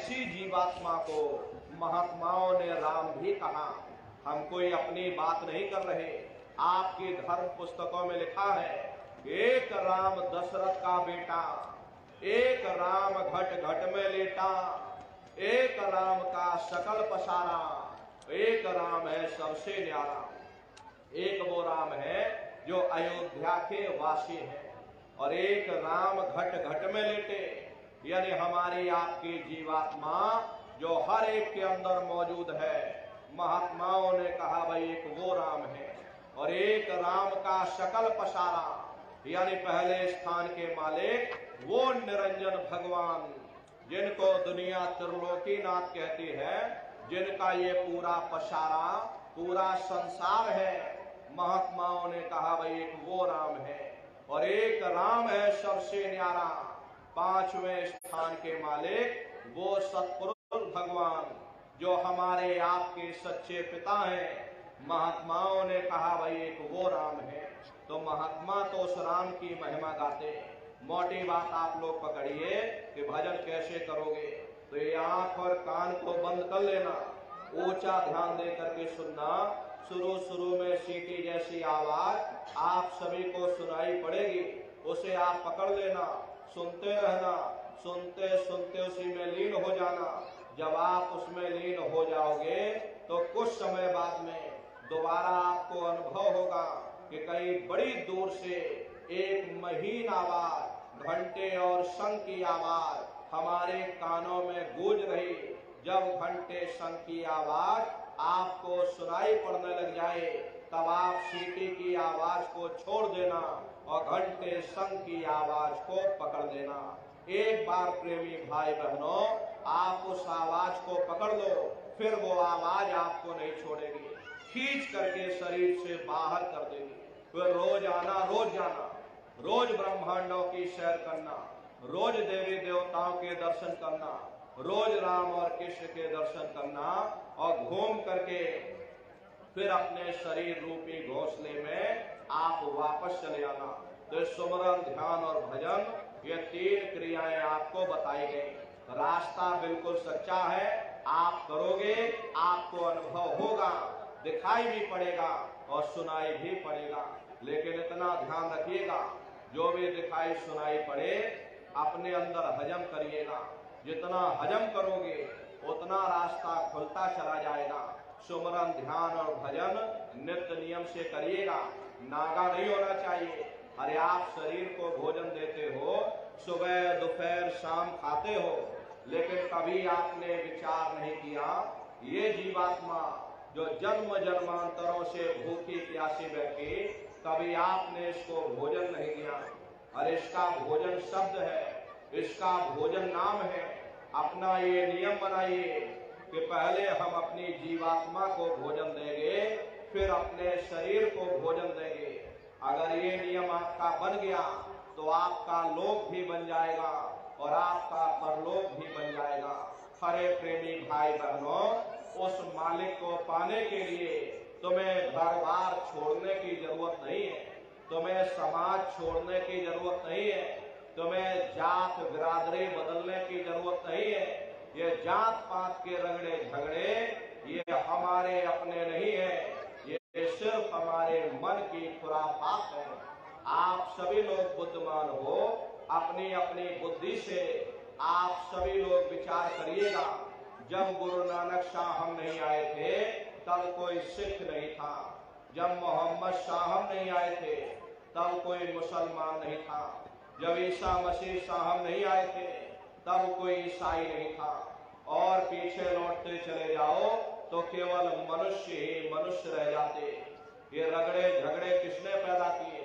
ऐसी जीवात्मा को महात्माओं ने राम भी कहा। हम कोई अपनी बात नहीं कर रहे। आपकी धर्म पुस्तकों में लिखा है, एक राम दशरथ का बेटा, एक राम घट घट में लेटा, एक राम का सकल पसारा, एक राम है सबसे न्यारा। एक वो राम है जो अयोध्या के वासी हैं, और एक राम घट घट में लेटे, यानी हमारी आपकी जीवात्मा जो हर एक के अंदर मौजूद है। महात्माओं ने कहा भाई एक वो राम है, और एक राम का सकल पसारा, यानी पहले स्थान के मालिक वो निरंजन भगवान, जिनको दुनिया त्रिलोकीनाथ कहती है, जिनका ये पूरा पसारा पूरा संसार है। महात्माओं ने कहा भाई एक वो राम है, और एक राम है सबसे न्यारा, पांचवें स्थान के मालिक वो सतपुरुष भगवान जो हमारे आपके सच्चे पिता हैं। महात्माओं ने कहा भाई एक वो राम है। तो महात्मा तो उस राम की महिमा गाते। मोटी बात आप लोग पकड़िए कि भजन कैसे करोगे, तो ये आंख और कान को बंद कर लेना, ऊंचा ध्यान दे करके सुनना। शुरू में सीटी जैसी आवाज आप सभी को सुनाई पड़ेगी, उसे आप पकड़ लेना, सुनते रहना, सुनते सुनते उसी में लीन हो जाना। जब आप उसमें लीन हो जाओगे तो कुछ समय बाद में दोबारा आपको अनुभव होगा कि कहीं बड़ी दूर से एक महीन आवाज, घंटे और शंख की आवाज हमारे कानों में गूंज रही। जब घंटे शंख की आवाज आपको सुनाई पड़ने लग जाए, तब आप सीटी की आवाज को छोड़ देना और घंटे शंख की आवाज को पकड़ लेना। एक बार प्रेमी भाई बहनों, आप उस आवाज को पकड़ लो, फिर वो आवाज आपको नहीं छोड़ेगी, खींच करके शरीर से बाहर कर देगी। फिर रोज आना, रोज जाना, रोज ब्रह्मांडों की सैर करना, रोज देवी देवताओं के दर्शन करना, रोज राम और कृष्ण के दर्शन करना, और घूम करके फिर अपने शरीर रूपी घोंसले में आप वापस चले आना। तो सुमरन, ध्यान और भजन, ये तीन क्रियाएं आपको बताई गई। रास्ता बिल्कुल सच्चा है, आप करोगे आपको अनुभव होगा, दिखाई भी पड़ेगा और सुनाई भी पड़ेगा। लेकिन इतना ध्यान रखिएगा, जो भी दिखाई सुनाई पड़े अपने अंदर हजम करिएगा। जितना हजम करोगे उतना रास्ता खुलता चला जाएगा। सुमरन, ध्यान और भजन नित्य नियम से करिएगा, नागा नहीं होना चाहिए। अरे आप शरीर को भोजन देते हो, सुबह दोपहर शाम खाते हो, लेकिन कभी आपने विचार नहीं किया ये जीवात्मा जो जन्म जन्मांतरों से भूखी प्यासी बैठी, कभी आपने इसको भोजन नहीं दिया। और इसका भोजन शब्द है, इसका भोजन नाम है। अपना ये नियम बनाइए कि पहले हम अपनी जीवात्मा को भोजन देंगे, फिर अपने शरीर को भोजन देंगे। अगर ये नियम आपका बन गया तो आपका लोक भी बन जाएगा और आपका परलोक भी बन जाएगा। हरे प्रेमी भाई बहनों, उस मालिक को पाने के लिए तुम्हें घर बार छोड़ने की जरूरत नहीं है, तुम्हें समाज छोड़ने की जरूरत नहीं है, तुम्हें जात बिरादरी बदलने की जरूरत नहीं है। ये जात पात के रगड़े झगड़े ये हमारे अपने नहीं है, ये सिर्फ हमारे मन की खुराफात है। आप सभी लोग बुद्धिमान हो, अपनी अपनी बुद्धि से आप सभी लोग विचार करिएगा। जब गुरु नानक साहब नहीं आए थे तब कोई सिख नहीं था, जब मोहम्मद साहब नहीं आए थे तब कोई मुसलमान नहीं था, जब ईसा मसीह साहब नहीं आए थे तब कोई ईसाई नहीं था, और पीछे लौटते चले जाओ तो केवल मनुष्य ही मनुष्य रह जाते। ये रगड़े झगड़े किसने पैदा किए?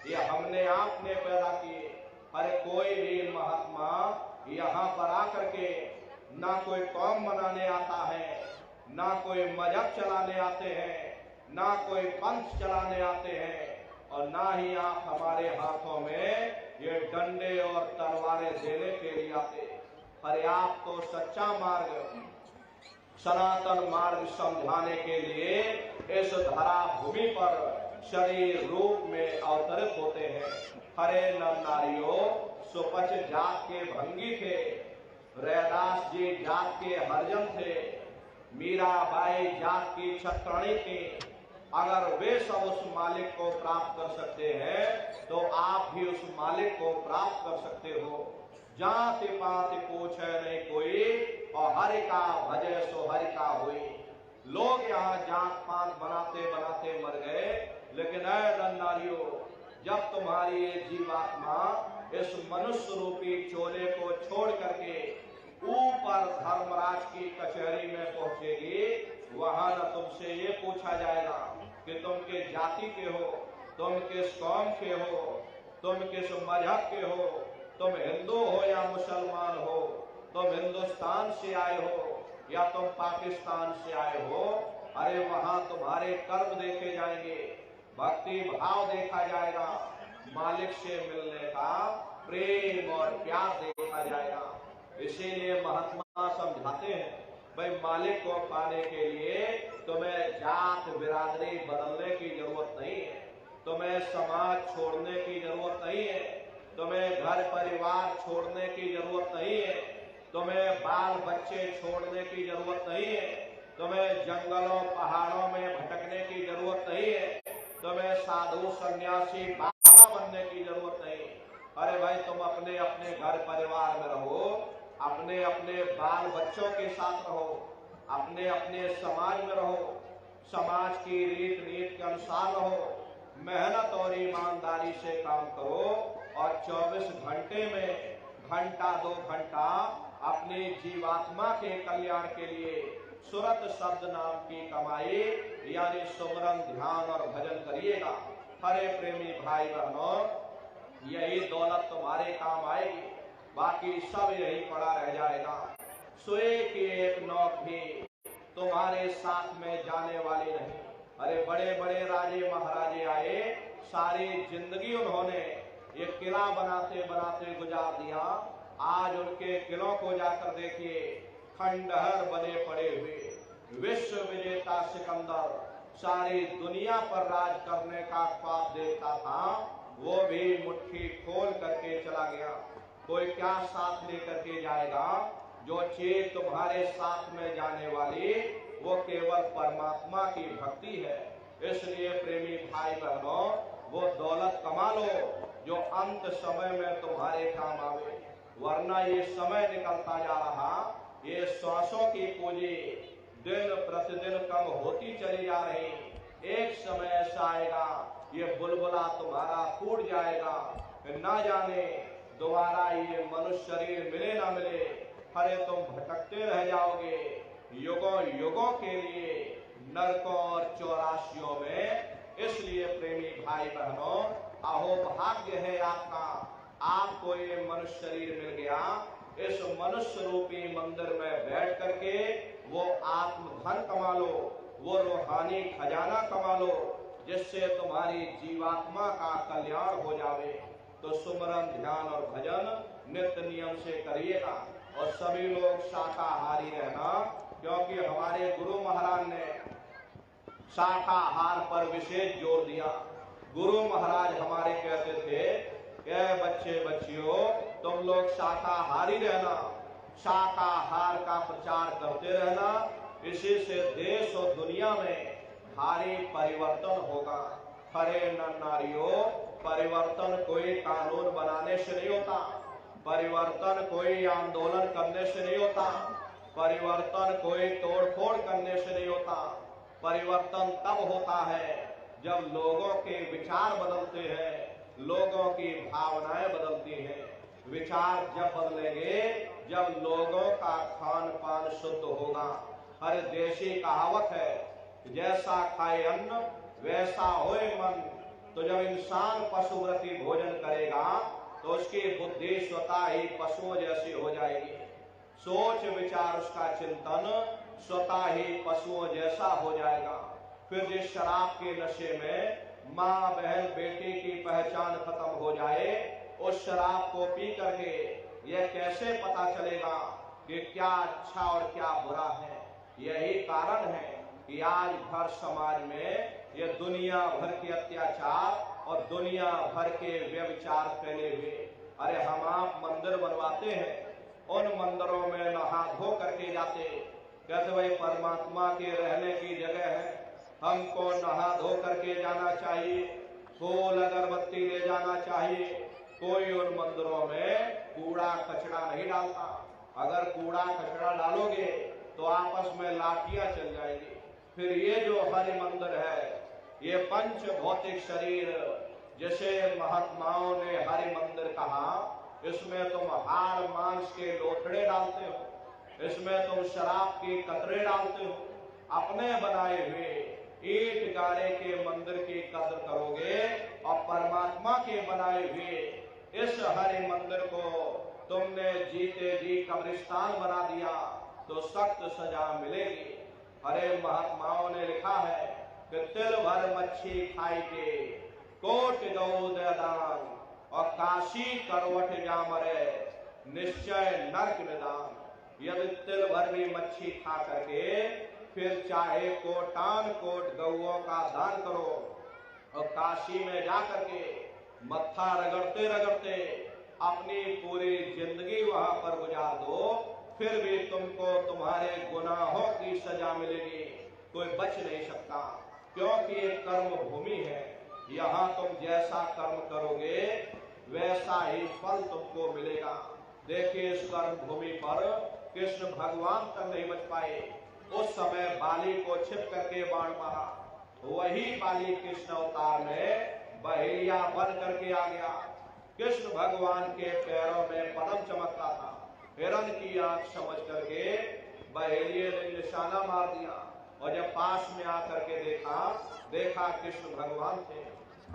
ये हमने आपने पैदा किए। अरे कोई भी महात्मा यहाँ पर आकर के ना कोई कौम बनाने आता है, ना कोई मजहब चलाने आते हैं, ना कोई पंथ चलाने आते हैं, और ना ही आप हमारे हाथों में ये डंडे और तलवारें देने के लिए आते। अरे आप तो सच्चा मार्ग, सनातन मार्ग समझाने के लिए इस धरा भूमि पर शरीर रूप में अवतरित होते हैं। हरे नर नारियों, सुपच जात के भंगी थे, रैदास जी जात के हरिजन थे, मीराबाई जात की छत्रणी थी। अगर वे सब उस मालिक को प्राप्त कर सकते हैं तो आप भी उस मालिक को प्राप्त कर सकते हो। जाति पाति पूछे नहीं कोई, और हरि का भजे सो हरि का हुई। लोग यहाँ जात पात बनाते बनाते मर गए, लेकिन ऐ नन्नारियों, जब तुम्हारी ये जीवात्मा इस मनुष्य रूपी चोले को छोड़ करके ऊपर धर्मराज की कचहरी में पहुंचेगी, वहां न तुमसे ये पूछा जाएगा कि तुम किस जाति के हो, तुम किस कौम के हो, तुम किस मजहब के हो, तुम हिंदू हो या मुसलमान हो, तुम हिंदुस्तान से आए हो या तुम पाकिस्तान से आए हो। अरे वहां तुम्हारे कर्म देखे जाएंगे, भक्ति भाव देखा जाएगा, मालिक से मिलने का प्रेम और प्यार देखा जाएगा। इसीलिए महात्मा समझाते हैं, भाई मालिक को पाने के लिए तुम्हें जात बिरादरी बदलने की जरूरत नहीं है, तुम्हें समाज छोड़ने की जरूरत नहीं है, तुम्हें घर परिवार छोड़ने की जरूरत नहीं है, तुम्हें बाल बच्चे छोड़ने की जरूरत नहीं है, तुम्हें जंगलों पहाड़ों में भटकने की जरूरत नहीं है, तुम्हें साधु सन्यासी बाबा बनने की जरूरत नहीं। अरे भाई, तुम अपने अपने घर परिवार में रहो, अपने अपने बाल बच्चों के साथ रहो, अपने अपने समाज में रहो, समाज की रीत नीति के अनुसार रहो, मेहनत और ईमानदारी से काम करो, और 24 घंटे में घंटा 2 घंटा अपनी जीवात्मा के कल्याण के लिए सुरत शब्द नाम की कमाई यानी सुमरन ध्यान और भजन करिएगा। हरे प्रेमी भाई बहनों, यही दौलत तुम्हारे काम आएगी, बाकी सब यही पड़ा रह जाएगा। सोए की एक नौक भी तुम्हारे साथ में जाने वाली नहीं। अरे बड़े बड़े राजे महाराजे आए, सारी जिंदगी उन्होंने ये किला बनाते बनाते गुजार दिया। आज उनके किलों को जाकर देखिए, खंडहर बने पड़े हुए। विश्व विजेता सिकंदर सारी दुनिया पर राज करने का ख्वाब देखता था, वो भी मुट्ठी खोल करके चला गया। कोई क्या साथ लेकर के जाएगा? जो चीज तुम्हारे साथ में जाने वाली वो केवल परमात्मा की भक्ति है। इसलिए प्रेमी भाई बहनों, वो दौलत कमा लो जो अंत समय में तुम्हारे काम आवे, वरना ये समय निकलता जा रहा, ये श्वासों की पूंजी दिन प्रतिदिन कम होती चली जा रही। एक समय ऐसा आएगा, ये बुलबुला तुम्हारा टूट जाएगा, ना जाने दोबारा ये मनुष्य शरीर मिले ना मिले। अरे तुम भटकते रह जाओगे युगों युगों के लिए नरकों और चौरासियों में। इसलिए प्रेमी भाई बहनों, अहो भाग्य है आपका, आपको ये मनुष्य शरीर मिल गया। इस मनुष्य रूपी मंदिर में बैठ करके वो आत्मधन कमा लो, वो रूहानी खजाना कमा लो, जिससे तुम्हारी जीवात्मा का कल्याण हो जावे। तो सुमरन ध्यान और भजन नित्य नियम से करिएगा, और सभी लोग शाकाहारी रहना, क्योंकि हमारे गुरु महाराज ने शाकाहार पर विशेष जोर दिया। गुरु महाराज हमारे कहते थे कि बच्चे बच्चियों, तुम लोग शाकाहारी रहना, शाकाहार का प्रचार करते रहना, इसी से देश और दुनिया में भारी परिवर्तन होगा। हरे नर नारियों, परिवर्तन कोई कानून बनाने से नहीं होता, परिवर्तन कोई आंदोलन करने से नहीं होता, परिवर्तन कोई तोड़फोड़ करने से नहीं होता। परिवर्तन तब होता है जब लोगों के विचार बदलते हैं, लोगों की भावनाएं बदलती हैं। विचार जब बदलेंगे जब लोगों का खान पान शुद्ध होगा। हर देशी कहावत है, जैसा खाए अन्न वैसा होए मन। तो जब इंसान पशुव्रती भोजन करेगा तो उसकी बुद्धि स्वतः ही पशुओं जैसी हो जाएगी, सोच विचार उसका चिंतन स्वतः ही पशुओं जैसा हो जाएगा। फिर जिस शराब के नशे में माँ बहन बेटी की पहचान खत्म हो जाए, उस शराब को पी करके यह कैसे पता चलेगा कि क्या अच्छा और क्या बुरा है। यही कारण है कि आज भर समाज में ये दुनिया भर के अत्याचार और दुनिया भर के व्यभिचार फैले हुए। अरे हम आप मंदिर बनवाते हैं उन मंदिरों में नहा धो करके जाते, कहते भाई परमात्मा के रहने की जगह है, हमको नहा धो करके जाना चाहिए, फूल अगरबत्ती ले जाना चाहिए। कोई उन मंदिरों में कूड़ा कचरा नहीं डालता। अगर कूड़ा कचरा डालोगे तो आपस में लाठियां चल जाएगी। फिर ये जो हरि मंदिर है, ये पंच भौतिक शरीर जिसे महात्माओं ने हरि मंदिर कहा, इसमें तुम हाड़ मांस के लोथड़े डालते हो, इसमें तुम शराब की कतरे डालते हो। अपने बनाए हुए ईट गारे के मंदिर की कदर करोगे और परमात्मा के बनाए हुए इस हरि मंदिर को तुमने जीते जी कब्रिस्तान बना दिया तो सख्त सजा मिलेगी। हरे महात्माओं ने लिखा है कि तिल भर मच्छी खाई के कोट गौ दान और काशी करवट जा मरे निश्चय नरक निदान। यदि तिल भर भी मच्छी खा करके फिर चाहे कोटान कोट गौओं का दान करो और काशी में जा करके मत्था रगड़ते रगड़ते अपनी पूरी जिंदगी वहां पर गुजार दो, फिर भी तुमको तुम्हारे गुनाहों की सजा मिलेगी, कोई बच नहीं सकता। क्योंकि ये कर्म भूमि है, यहाँ तुम जैसा कर्म करोगे वैसा ही फल तुमको मिलेगा। देखिए इस कर्म भूमि पर कृष्ण भगवान तक नहीं बच पाए। उस समय बाली को छिप करके बाण मारा, वही बाली कृष्ण अवतार में बहेलिया बन करके आ गया। कृष्ण भगवान के पैरों में पद्म चमकता था, हिरण की आंख समझ करके बहेलिये ने निशाना मार दिया और जब पास में आकर के देखा कृष्ण भगवान थे,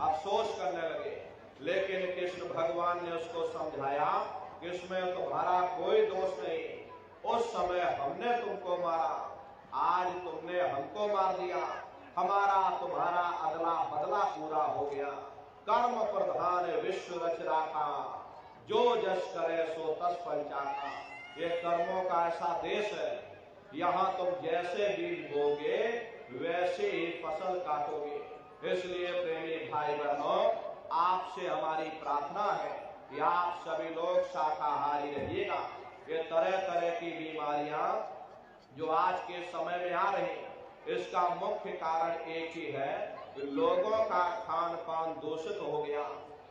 अफसोस करने लगे। लेकिन कृष्ण भगवान ने उसको समझाया कि इसमें तुम्हारा कोई दोष नहीं, उस समय हमने तुमको मारा, आज तुमने हमको मार दिया, हमारा तुम्हारा अदला बदला पूरा हो गया। कर्म प्रधान विश्व रच राखा, जो जस करे सो तस पंचाका। ये कर्मों का ऐसा देश है, यहाँ तुम जैसे बीज बोगे वैसे ही फसल काटोगे। इसलिए प्रेमी भाई बहनों, आपसे हमारी प्रार्थना है कि आप सभी लोग शाकाहारी रहिएगा। ये तरह तरह की बीमारियां जो आज के समय में आ रही, इसका मुख्य कारण एक ही है कि लोगों का खान पान दूषित हो गया।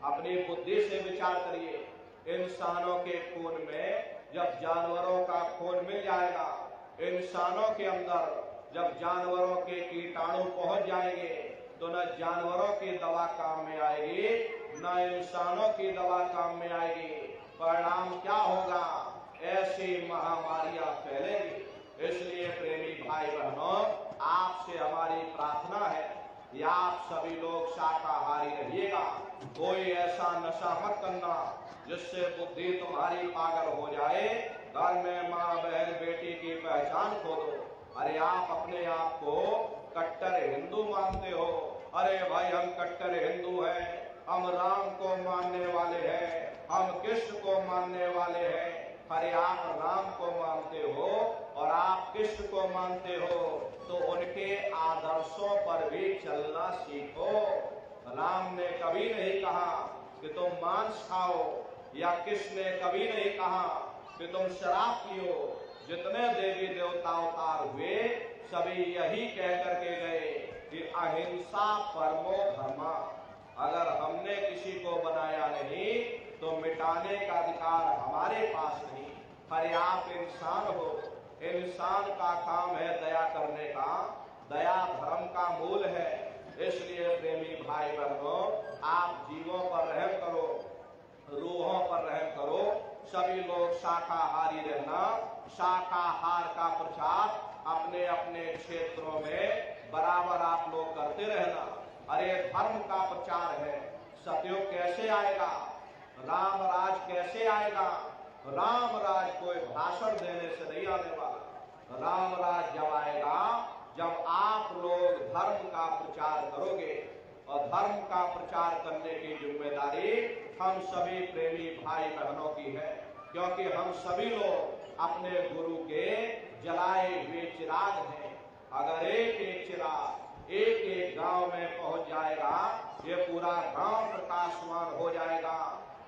अपनी बुद्धि से विचार करिए, इंसानों के खून में जब जानवरों का खून मिल जाएगा, इंसानों के अंदर जब जानवरों के कीटाणु पहुंच जाएंगे तो न जानवरों की दवा काम में आएगी न इंसानों की दवा काम में आएगी। परिणाम क्या होगा? ऐसी महामारियां फैलेंगी। इसलिए प्रेमी भाई बहनों, आपसे हमारी प्रार्थना है कि आप सभी लोग शाकाहारी रहिएगा। कोई ऐसा नशा मत करना जिससे बुद्धि तुम्हारी पागल हो जाए, घर में माँ बहन बेटी की पहचान खो दो। अरे आप अपने आप को कट्टर हिंदू मानते हो, अरे भाई हम कट्टर हिंदू हैं, हम राम को मानने वाले हैं, हम कृष्ण को मानने वाले हैं। अरे आप राम को मानते हो और आप कृष्ण को मानते हो तो उनके आदर्शों पर भी चलना सीखो। राम ने कभी नहीं कहा कि तुम मांस खाओ, या कृष्ण ने कभी नहीं कहा कि तुम शराब पियो। जितने देवी देवता अवतार हुए सभी यही कह करके गए कि अहिंसा परमो धर्मा। अगर हमने किसी को बनाया नहीं तो मिटाने का अधिकार हमारे पास नहीं। अरे आप इंसान हो, इंसान का काम है दया करने का, दया धर्म का मूल है। इसलिए प्रेमी भाई बहनों, आप जीवों पर रहम करो, रूहों पर रहम करो। सभी लोग शाकाहारी रहना, शाकाहार का प्रचार अपने अपने क्षेत्रों में बराबर आप लोग करते रहना। अरे धर्म का प्रचार है, सतयुग कैसे आएगा, राम राज कैसे आएगा? राम राज कोई भाषण देने से नहीं आने वाला। राम राज जब आएगा जब आप लोग धर्म का प्रचार करोगे, और धर्म का प्रचार करने की जिम्मेदारी हम सभी प्रेमी भाई बहनों की है, क्योंकि हम सभी लोग अपने गुरु के जलाए हुए चिराग हैं। अगर एक एक चिराग एक एक गांव में पहुंच जाएगा, ये पूरा गांव प्रकाशवान हो जाएगा,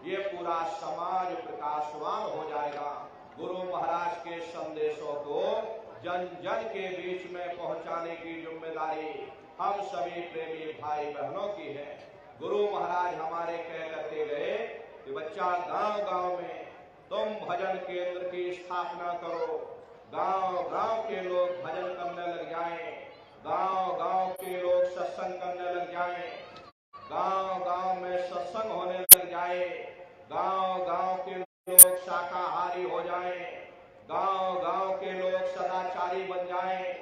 ये पूरा समाज प्रकाशवान हो जाएगा। गुरु महाराज के संदेशों को जन जन के बीच में पहुंचाने की जिम्मेदारी हम सभी प्रेमी भाई बहनों की है। गुरु महाराज हमारे कह करके गए कि बच्चा गांव गांव में तुम भजन केंद्र की स्थापना करो, गांव गांव के लोग भजन करने लग जाएं, गांव गांव के लोग सत्संग करने लग जाएं, गांव गांव में सत्संग होने लग जाए, गांव गांव के लोग शाकाहारी हो जाएं, गांव गांव के लोग सदाचारी बन जाएं,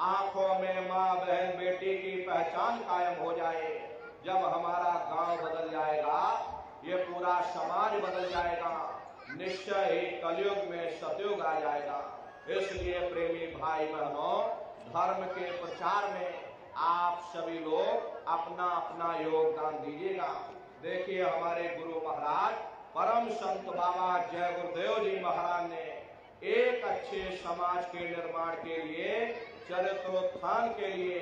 आंखों में माँ बहन बेटी की पहचान कायम हो जाए। जब हमारा गांव बदल जाएगा, ये पूरा समाज बदल जाएगा, निश्चय ही कलयुग में सतयुग आ जाएगा। इसलिए प्रेमी भाई बहनों, धर्म के प्रचार में आप सभी लोग अपना अपना योगदान दीजिएगा। देखिए हमारे गुरु महाराज परम संत बाबा जय गुरुदेव जी महाराज ने एक अच्छे समाज के निर्माण के लिए, चरित्रोत्थान के लिए,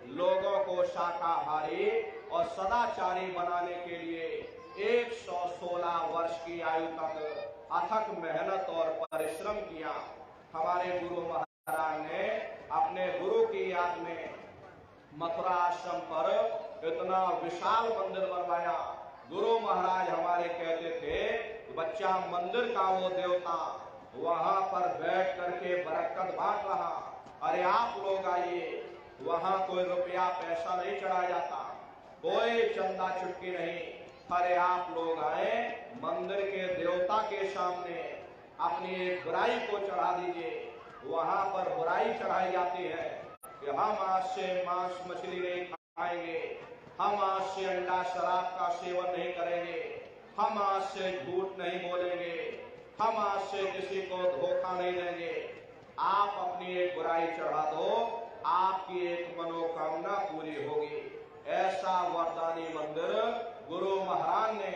लोगों को शाकाहारी और सदाचारी बनाने के लिए 116 वर्ष की आयु तक अथक मेहनत और परिश्रम किया। हमारे गुरु महाराज ने अपने गुरु की याद में मथुरा आश्रम पर इतना विशाल मंदिर बनवाया। गुरु महाराज हमारे कहते थे, बच्चा मंदिर का वो देवता वहां पर बैठ करके बरकत बांट रहा, अरे आप लोग आइए, वहां कोई रुपया पैसा नहीं चढ़ाया जाता, कोई चंदा चुटकी नहीं, अरे आप लोग आए, मंदिर के देवता के सामने अपनी एक बुराई को चढ़ा दीजिए। वहां पर बुराई चढ़ाई जाती है कि हम आज से मांस मछली नहीं खाएंगे, हम आज से अंडा शराब का सेवन नहीं करेंगे, हम आज से झूठ नहीं बोलेंगे, हम आज से किसी को धोखा नहीं देंगे। आप अपनी एक बुराई चढ़ा दो, आपकी एक मनोकामना पूरी होगी। ऐसा वरदानी मंदिर गुरु महाराज ने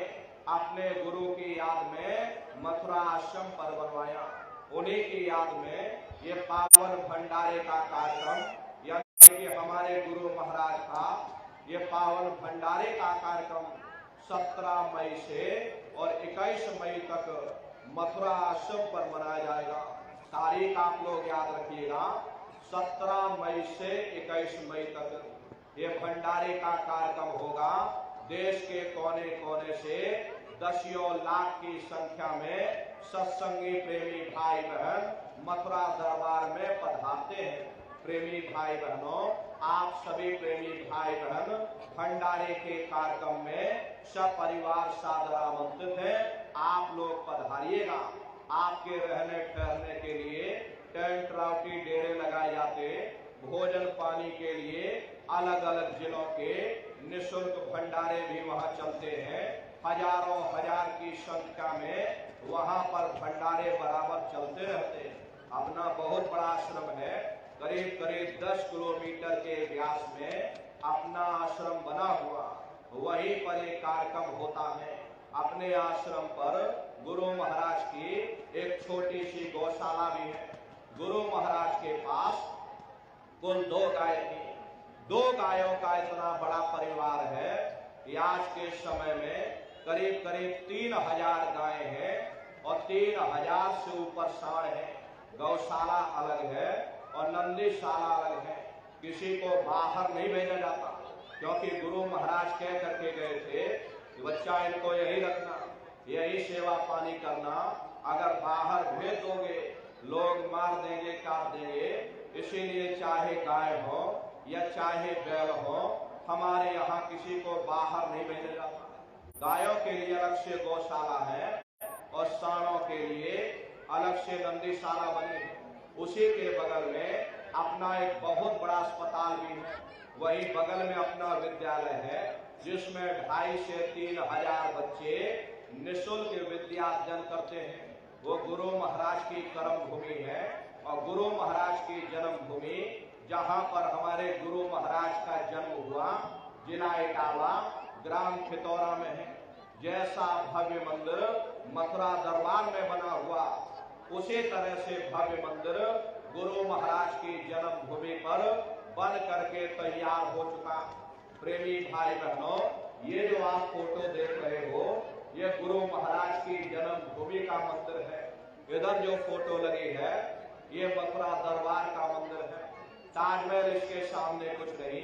अपने गुरु की याद में मथुरा आश्रम पर बनवाया। उन्हीं की याद में ये पावन भंडारे का कार्यक्रम, यानी कि हमारे गुरु महाराज का ये पावन भंडारे का कार्यक्रम 17 मई से और 21 मई तक मथुरा आश्रम पर मनाया जाएगा। तारीख आप लोग याद रखिएगा, 17 मई से 21 मई तक ये भंडारे का कार्यक्रम होगा। देश के कोने कोने से दसियों लाख की संख्या में सत्संगी प्रेमी भाई बहन मथुरा दरबार में पधारते हैं। प्रेमी भाई बहनों, आप सभी प्रेमी भाई बहन भंडारे के कार्यक्रम में सब परिवार सादर आमंत्रित हैं। आप लोग पधारिएगा। आपके रहने ठहरने के लिए टेंट राउटी डेरे लगाए जाते, भोजन पानी के लिए अलग अलग जिलों के निःशुल्क भंडारे भी वहां चलते हैं। हजारों हजार की संख्या में वहां पर भंडारे बराबर चलते रहते हैं। अपना बहुत बड़ा आश्रम है, करीब करीब 10 किलोमीटर के व्यास में अपना आश्रम बना हुआ, वहीं पर एक कार्यक्रम होता है। अपने आश्रम पर गुरु महाराज की एक छोटी सी गौशाला भी है। गुरु महाराज के पास कुल 2 गाय थी। 2 गायों का इतना बड़ा परिवार है कि आज के समय में करीब करीब 3000 गायें हैं और 3000 से ऊपर सांड है। गौशाला अलग है और नंदीशाला अलग है। किसी को बाहर नहीं भेजा जाता, क्योंकि गुरु महाराज कह करके गए थे कि बच्चा इनको यही रखना, यही सेवा पानी करना, अगर बाहर भेज दोगे लोग मार देंगे, काट देंगे। इसीलिए चाहे गाय हो या चाहे बैल हो, हमारे यहाँ किसी को बाहर नहीं भेजा जाता। गायों के लिए अलग से गौशाला है और सांडों के लिए अलग से नंदीशाला बनी है। उसी के बगल में अपना एक बहुत बड़ा अस्पताल भी है। वही बगल में अपना विद्यालय है, जिसमें 2,500 से 3,000 बच्चे निःशुल्क विद्या अर्जन करते हैं। वो गुरु महाराज की कर्म भूमि है और गुरु महाराज की जन्मभूमि, जहाँ पर हमारे गुरु महाराज का जन्म हुआ, जिला इटावा, ग्राम खितौरा में है। जैसा भव्य मंदिर मथुरा दरबार में बना हुआ, उसी तरह से भव्य मंदिर गुरु महाराज की जन्मभूमि पर बन करके तैयार हो चुका। प्रेमी भाई बहनों, ये जो आप फोटो देख रहे हो, ये गुरु महाराज की जन्मभूमि का मंदिर है। इधर जो फोटो लगी है ये मथुरा दरबार का मंदिर है। ताजमहल इसके सामने कुछ नहीं,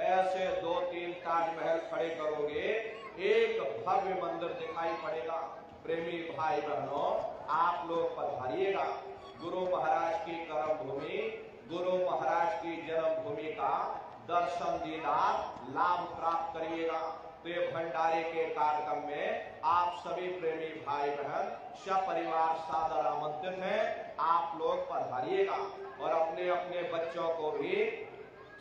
ऐसे 2-3 ताजमहल खड़े करोगे एक भव्य मंदिर दिखाई पड़ेगा। प्रेमी भाई बहनों, आप लोग पधारिएगा। गुरु महाराज की कर्म भूमि, गुरु महाराज की जन्मभूमि का दर्शन दीदार लाभ प्राप्त करिएगा। तो ये भंडारे के कार्यक्रम में आप सभी प्रेमी भाई बहन सपरिवार सादर आमंत्रित हैं। आप लोग पधारिएगा और अपने अपने बच्चों को भी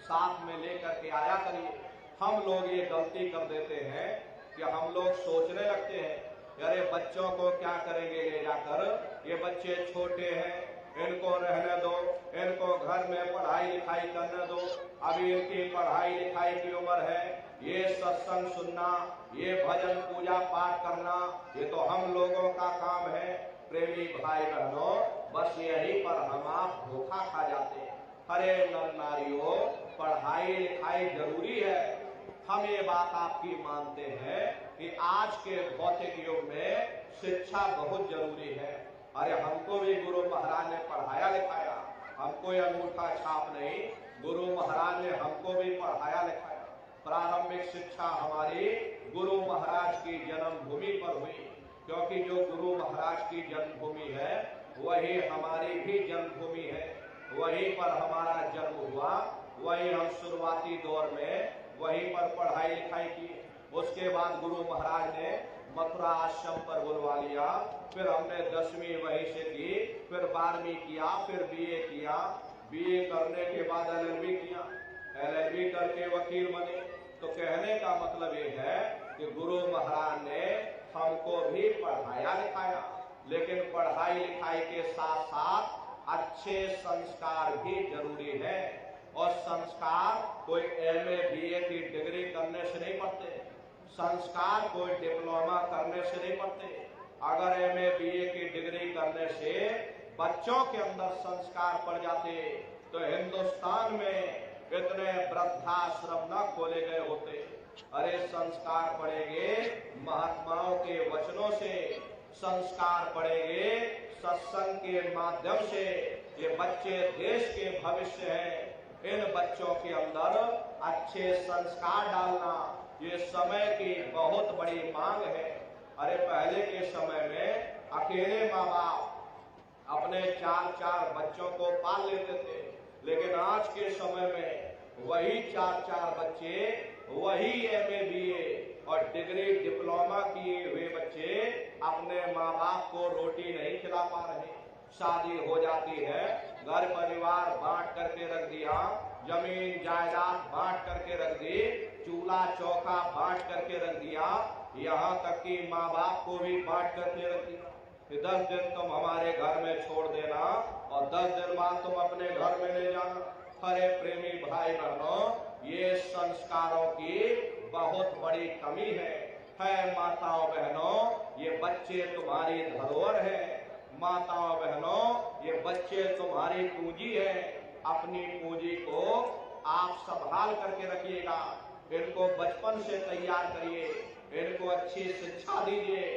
साथ में लेकर के आया करिए। हम लोग ये गलती कर देते हैं कि हम लोग सोचने लगते हैं अरे बच्चों को क्या करेंगे ले जाकर, ये बच्चे छोटे हैं, इनको रहने दो, इनको घर में पढ़ाई लिखाई करने दो, अभी इनकी पढ़ाई लिखाई की उम्र है, ये सत्संग सुनना, ये भजन पूजा पाठ करना, ये तो हम लोगों का काम है। प्रेमी भाई बहनों, बस यही पर हम आप धोखा खा जाते हैं। अरे नर नारियों, पढ़ाई लिखाई जरूरी है, हम ये बात आपकी मानते हैं कि आज के भौतिक युग में शिक्षा बहुत जरूरी है। अरे हमको भी गुरु महाराज ने पढ़ाया लिखाया, हमको ये अंगूठा छाप नहीं, गुरु महाराज ने हमको भी पढ़ाया लिखाया। प्रारंभिक शिक्षा हमारी गुरु महाराज की जन्मभूमि पर हुई, क्योंकि जो गुरु महाराज की जन्मभूमि है वही हमारी भी जन्मभूमि है, वहीं पर हमारा जन्म हुआ, वहीं हम शुरुआती दौर में वहीं पर पढ़ाई लिखाई की। उसके बाद गुरु महाराज ने मथुरा आश्रम पर बुलवा लिया, फिर हमने 10वीं वहीं से की, फिर 12वीं किया, फिर बीए किया, बीए करने के बाद LLB किया, LLB करके वकील बने। तो कहने का मतलब ये है कि गुरु महाराज ने हमको भी पढ़ाया लिखाया, लेकिन पढ़ाई लिखाई के साथ साथ अच्छे संस्कार भी जरूरी है। और संस्कार कोई MA BA की डिग्री करने से नहीं पढ़ते, संस्कार कोई डिप्लोमा करने से नहीं पढ़ते। अगर MA BA की डिग्री करने से बच्चों के अंदर संस्कार पड़ जाते तो हिंदुस्तान में इतने वृद्धाश्रम न खोले गए होते। अरे संस्कार पड़ेंगे महात्माओं के वचनों से, संस्कार पड़ेंगे सत्संग के माध्यम से। ये बच्चे देश के भविष्य हैं, इन बच्चों के अंदर अच्छे संस्कार डालना ये समय की बहुत बड़ी मांग है। अरे पहले के समय में अकेले माँ बाप अपने 4-4 बच्चों को पाल लेते थे, लेकिन आज के समय में वही 4-4 बच्चे, वही MA BA और डिग्री डिप्लोमा किए हुए बच्चे अपने माँ बाप को रोटी नहीं खिला पा रहे। शादी हो जाती है, घर परिवार बांट करके रख दिया, जमीन जायदाद बांट करके रख दी, चूल्हा चौका बांट करके रख दिया, यहाँ तक कि माँ बाप को भी बांट करके रख दिया। 10 दिन तुम हमारे घर में छोड़ देना और 10 दिन बाद तुम अपने घर में ले जाना। अरे प्रेमी भाई बहनों, ये संस्कारों की बहुत बड़ी कमी है माताओं बहनों, ये बच्चे तुम्हारी धरोहर है। माताओं बहनों, ये बच्चे तुम्हारी पूंजी है। अपनी पूंजी को आप संभाल करके रखिएगा, इनको बचपन से तैयार करिए, इनको अच्छी शिक्षा दीजिए,